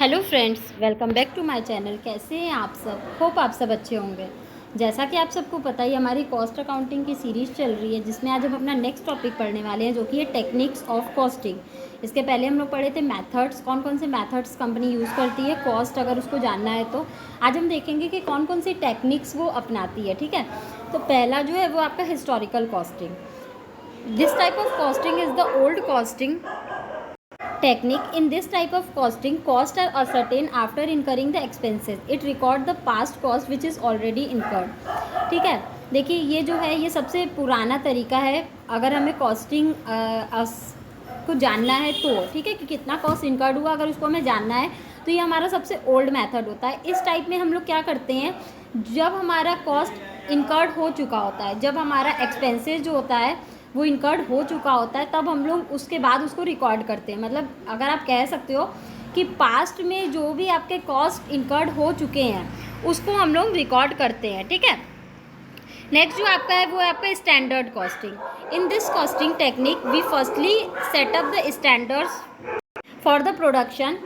Hello friends, welcome back to my channel. कैसे हैं आप सब? होप आप सब अच्छे होंगे। जैसा कि आप सबको पता ही हमारी कॉस्ट अकाउंटिंग की सीरीज़ चल रही है, जिसमें आज हम अपना नेक्स्ट टॉपिक पढ़ने वाले हैं, जो कि है टेक्निक्स ऑफ कॉस्टिंग। इसके पहले हम लोग पढ़े थे मेथड्स, कौन कौन से मेथड्स कंपनी यूज़ करती है कॉस्ट अगर उसको जानना है तो। आज हम देखेंगे कि कौन कौन सी टेक्निक्स वो अपनाती है। ठीक है, तो पहला जो है वो आपका historical costing. This type of costing is the old costing technique. In this type of costing, costs are ascertained after incurring the expenses. It record the past cost which is already incurred. ठीक है, देखिए ये जो है ये सबसे पुराना तरीका है अगर हमें कॉस्टिंग को जानना है तो। ठीक है, कि कितना कॉस्ट इनकर्ड हुआ अगर उसको हमें जानना है तो ये हमारा सबसे ओल्ड मेथड होता है। इस टाइप में हम लोग क्या करते हैं, जब हमारा कॉस्ट इनकर्ड हो चुका होता है, जब हमारा एक्सपेंसेस जो होता है वो इनकर्ड हो चुका होता है, तब हम लोग उसके बाद उसको रिकॉर्ड करते हैं। मतलब अगर आप कह सकते हो कि पास्ट में जो भी आपके कॉस्ट इनकर्ड हो चुके हैं उसको हम लोग रिकॉर्ड करते हैं। ठीक है, नेक्स्ट जो आपका है वो है आपका standard costing. In this costing technique we firstly set up the standards for the production.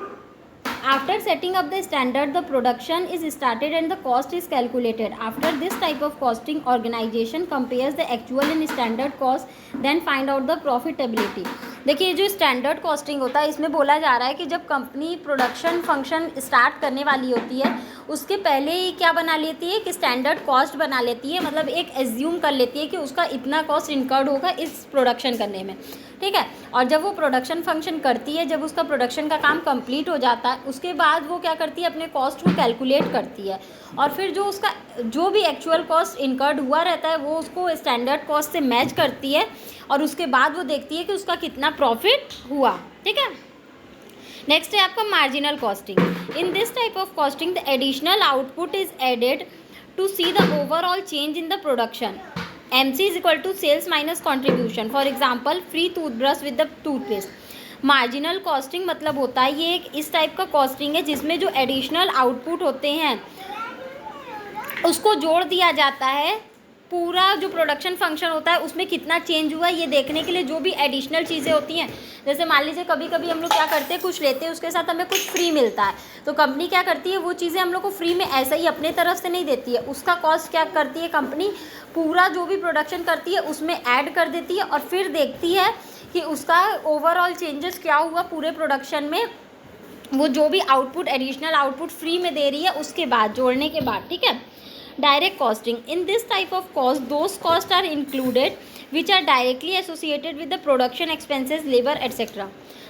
After setting up the standard, the production is started and the cost is calculated. After this type of costing, organization compares the actual and standard cost, then find out the profitability. देखिए जो standard costing होता है इसमें बोला जा रहा है कि जब कंपनी प्रोडक्शन फंक्शन स्टार्ट करने वाली होती है उसके पहले ही क्या बना लेती है कि स्टैंडर्ड कॉस्ट बना लेती है। मतलब एक एज्यूम कर लेती है कि उसका इतना कॉस्ट इनकर्ड होगा इस प्रोडक्शन करने में। ठीक है, और जब वो प्रोडक्शन फंक्शन करती है, जब उसका प्रोडक्शन का काम कंप्लीट हो जाता है, उसके बाद वो क्या करती है, अपने कॉस्ट को कैलकुलेट करती है और फिर जो उसका जो भी एक्चुअल कॉस्ट इनकर्ड हुआ रहता है वो उसको स्टैंडर्ड कॉस्ट से मैच करती है और उसके बाद वो देखती है कि उसका कितना प्रॉफिट हुआ। ठीक है, नेक्स्ट है आपका marginal costing. In this type of costing the additional output is added to see the overall change in the production. MC is equal to sales minus contribution. For example, free toothbrush with the toothpaste. Marginal costing मतलब होता है ये एक इस type का costing है जिसमें जो एडिशनल आउटपुट होते हैं उसको जोड़ दिया जाता है। पूरा जो प्रोडक्शन फंक्शन होता है उसमें कितना चेंज हुआ ये देखने के लिए जो भी एडिशनल चीज़ें होती हैं, जैसे मान लीजिए कभी कभी हम लोग क्या करते हैं, कुछ लेते हैं उसके साथ हमें कुछ फ्री मिलता है, तो कंपनी क्या करती है वो चीज़ें हम लोग को फ्री में ऐसा ही अपने तरफ से नहीं देती है, उसका कॉस्ट क्या करती है कंपनी पूरा जो भी प्रोडक्शन करती है उसमें ऐड कर देती है और फिर देखती है कि उसका ओवरऑल चेंजेस क्या हुआ पूरे प्रोडक्शन में, वो जो भी आउटपुट एडिशनल आउटपुट फ्री में दे रही है उसके बाद जोड़ने के बाद। ठीक है, direct costing. In this type of cost those cost are included which are directly associated with the production expenses labour etcetera.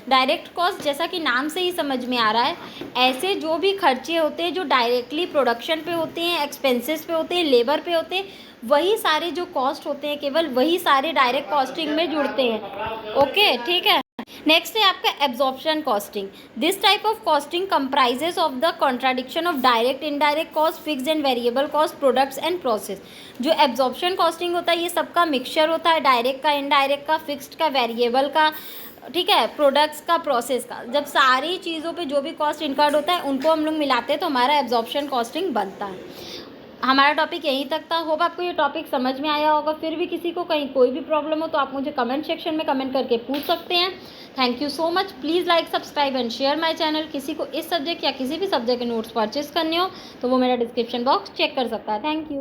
Direct cost जैसा कि नाम से ही समझ में आ रहा है, ऐसे जो भी खर्चे होते हैं जो डायरेक्टली प्रोडक्शन पे होते हैं, एक्सपेंसेस पे होते हैं, लेबर पे होते हैं, वही सारे जो कॉस्ट होते हैं केवल वही सारे डायरेक्ट कॉस्टिंग में जुड़ते हैं। ओके, ठीक है। नेक्स्ट है आपका absorption costing. This type of costing comprises of the contradiction of direct indirect cost, fixed and variable cost, products and process. जो एब्जॉर्प्शन कॉस्टिंग होता है ये सबका मिक्सचर होता है, डायरेक्ट का, इनडायरेक्ट का, फिक्स्ड का, वेरिएबल का, ठीक है, प्रोडक्ट्स का, प्रोसेस का. जब सारी चीज़ों पे जो भी कॉस्ट इनकर्ड होता है उनको हम लोग मिलाते हैं तो हमारा एब्जॉर्प्शन कॉस्टिंग बनता है. हमारा टॉपिक यहीं तक था. होप आपको ये टॉपिक समझ में आया होगा. फिर भी किसी को कहीं कोई भी प्रॉब्लम हो तो आप मुझे कमेंट सेक्शन में कमेंट करके पूछ सकते हैं. Thank you so much. Please like, subscribe and share my channel. किसी को इस सब्जेक्ट या किसी भी सब्जेक्ट के नोट्स परचेस करने हो तो वो मेरा डिस्क्रिप्शन बॉक्स चेक कर सकता है. Thank you.